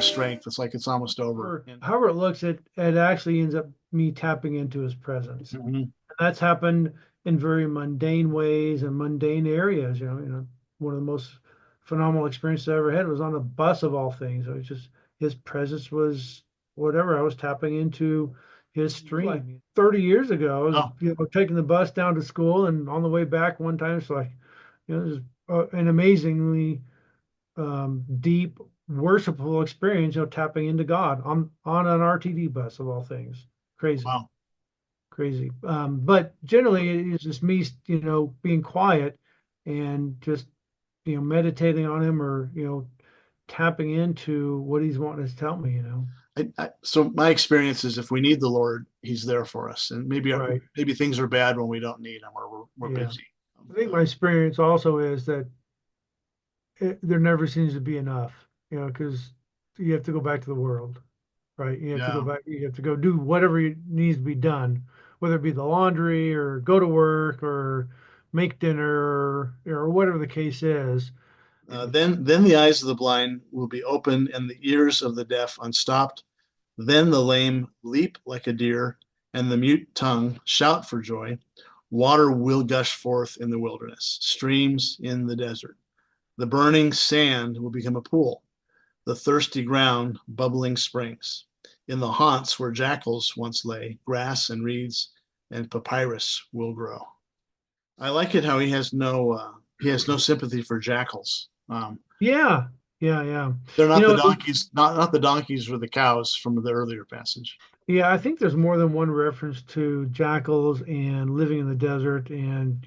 of strength. It's like it's almost over. However it looks, it actually ends up me tapping into his presence. Mhm. That's happened in very mundane ways and mundane areas. One of the most phenomenal experiences I ever had was on a bus of all things. It was just his presence was whatever. I was tapping into his stream. Like 30 years ago, I was Oh, taking the bus down to school, and on the way back one time, it's like it was an amazingly deep, worshipful experience. Tapping into God on an RTD bus of all things. Crazy, wow. crazy. But generally, it's just me, being quiet and just meditating on him, or tapping into what he's wanting to tell me. So my experience is if we need the Lord, He's there for us. And Right. maybe things are bad when we don't need Him or we're Yeah. busy. I think my experience also is that there never seems to be enough, because you have to go back to the world, right? You have to go Yeah. back, you have to go do whatever needs to be done, whether it be the laundry or go to work or make dinner or whatever the case is. Then the eyes of the blind will be opened and the ears of the deaf unstopped. Then the lame leap like a deer and the mute tongue shout for joy. Water will gush forth in the wilderness, streams in the desert. The burning sand will become a pool, the thirsty ground bubbling springs. In the haunts where jackals once lay, grass and reeds and papyrus will grow. I like it how he has no sympathy for jackals. Yeah, yeah, yeah. They're You not the know, donkeys, not the donkeys or the cows from the earlier passage. yeah, I think there's more than one reference to jackals and living in the desert, and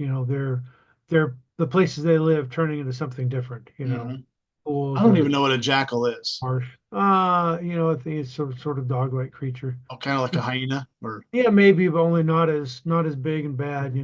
they're the places they live turning into something different, Mm-hmm. I pools don't or even know what a jackal is. marsh. I think it's sort of dog-like creature. Oh, kind of like a hyena, or Yeah, maybe, but only not as big and bad.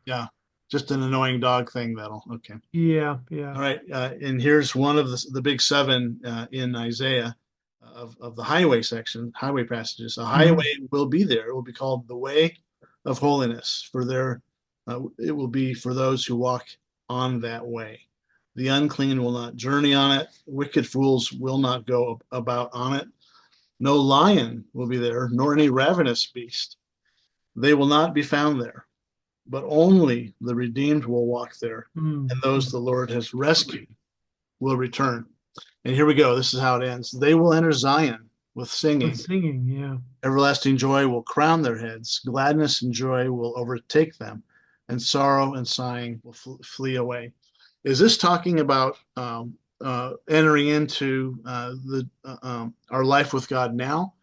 yeah, just an annoying dog thing. That'll okay. Yeah, yeah. All right, and here's one of the big seven in Isaiah of the highway section, highway passages. A highway Hmm. will be there. It will be called the way of holiness. It will be for those who walk on that way. The unclean will not journey on it. Wicked fools will not go about on it. No lion will be there, nor any ravenous beast. They will not be found there, but only the redeemed will walk there, and those the Lord has rescued will return. And here we go. This is how it ends. They will enter Zion with With singing. singing, yeah. Everlasting joy will crown their heads. Gladness and joy will overtake them, and sorrow and sighing will flee away. Is this talking about entering into our life with God now,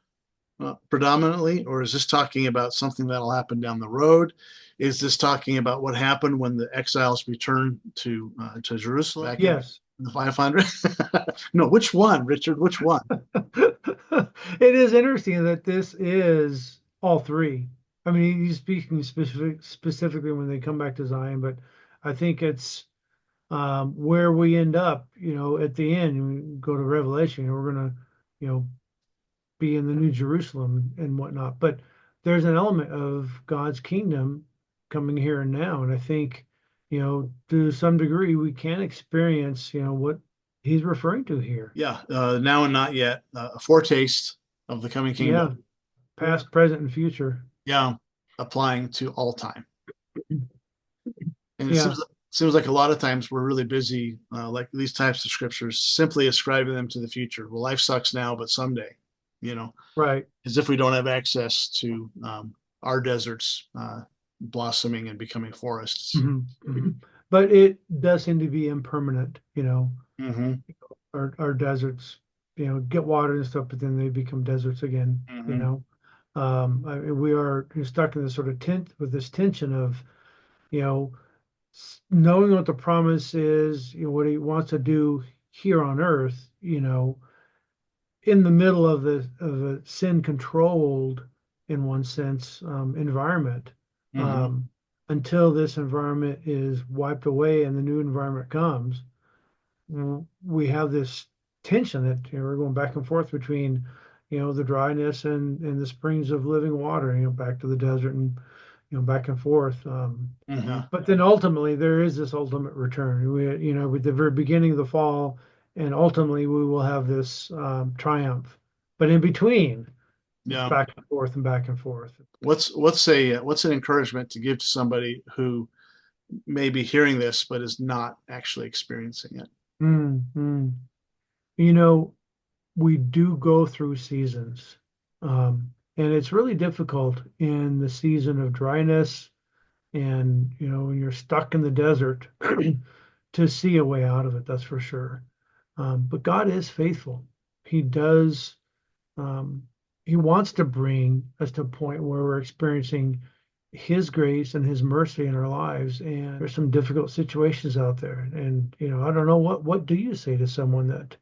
predominantly, or is this talking about something that'll happen down the road? Is this talking about what happened when the exiles returned to Jerusalem back in Yes. the 500? No, which one, Richard? Which one? It is interesting that this is all three. I mean, he's speaking specifically when they come back to Zion, but I think it's where we end up, at the end. We go to Revelation, and we're gonna, you know, be in the New Jerusalem and whatnot. But there's an element of God's kingdom coming here and now, and I think, to some degree, we can experience, what he's referring to here. Yeah, now and not yet. A foretaste of the coming kingdom. Yeah, past, present, and future. Yeah, applying to all time. And it Yeah, seems like a lot of times we're really busy, like these types of scriptures, simply ascribing them to the future. Well, life sucks now, but someday, you know, right. as if we don't have access to our deserts blossoming and becoming forests. Hmm. Hmm. But it does seem to be impermanent, Mm-hmm. our deserts, get water and stuff, but then they become deserts again, Mm-hmm. we are stuck in this sort of this tension of, you know, knowing what the promise is, what he wants to do here on earth, in the middle of a sin controlled, in one sense, environment, Mm-hmm. um, until this environment is wiped away and the new environment comes. We have this tension that, we're going back and forth between, the dryness and the springs of living water, back to the desert and, back and forth. Mm-hmm. But then ultimately there is this ultimate return. With the very beginning of the fall and ultimately we will have this triumph. But in between, it's Yeah. back and forth and back and forth. What's an encouragement to give to somebody who may be hearing this but is not actually experiencing it? Mm. You know, we do go through seasons, and it's really difficult in the season of dryness, and when you're stuck in the desert to see a way out of it. That's for sure. But God is faithful. He does. Um, he wants to bring us to a point where we're experiencing His grace and His mercy in our lives. And there's some difficult situations out there. And I don't know, what do you say to someone that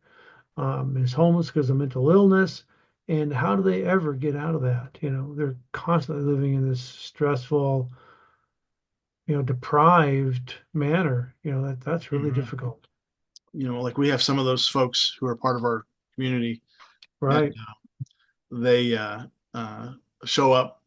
is homeless because of mental illness, and how do they ever get out of that? They're constantly living in this stressful, deprived manner. That's really Mhm. difficult. Like we have some of those folks who are part of our community, and Right. they uh, show up,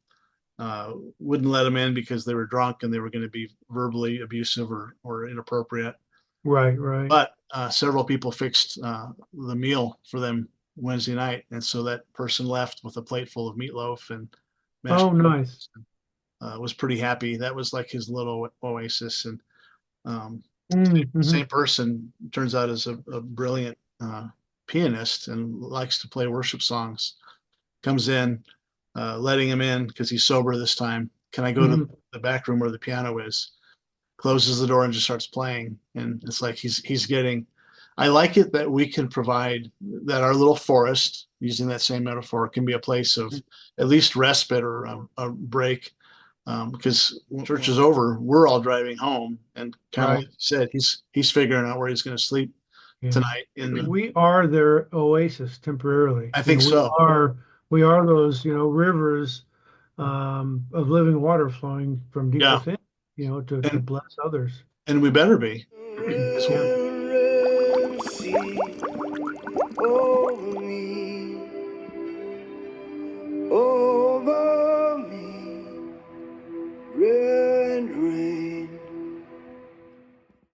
wouldn't let them in because they were drunk and they were going to be verbally abusive or inappropriate. Right. But several people fixed the meal for them Wednesday night, and so that person left with a plate full of meatloaf and mashed Oh, nice. potatoes. Was pretty happy. That was like his little oasis. And Mm-hmm. same person turns out is a brilliant pianist and likes to play worship songs. Comes in, letting him in because he's sober this time. Can I go to Mm-hmm. the back room where the piano is? Closes the door and just starts playing. And it's like he's getting. I like it that we can provide that our little forest, using that same metaphor, can be a place of at least respite or a break. Because when church is over, we're all driving home, and kind of like Right. you said, he's figuring out where he's going to sleep Yeah. tonight. We are their oasis temporarily. I think We so. are those, rivers of living water flowing from deep Yeah, within, to and bless others. and we better be. Yeah. Mercy over me.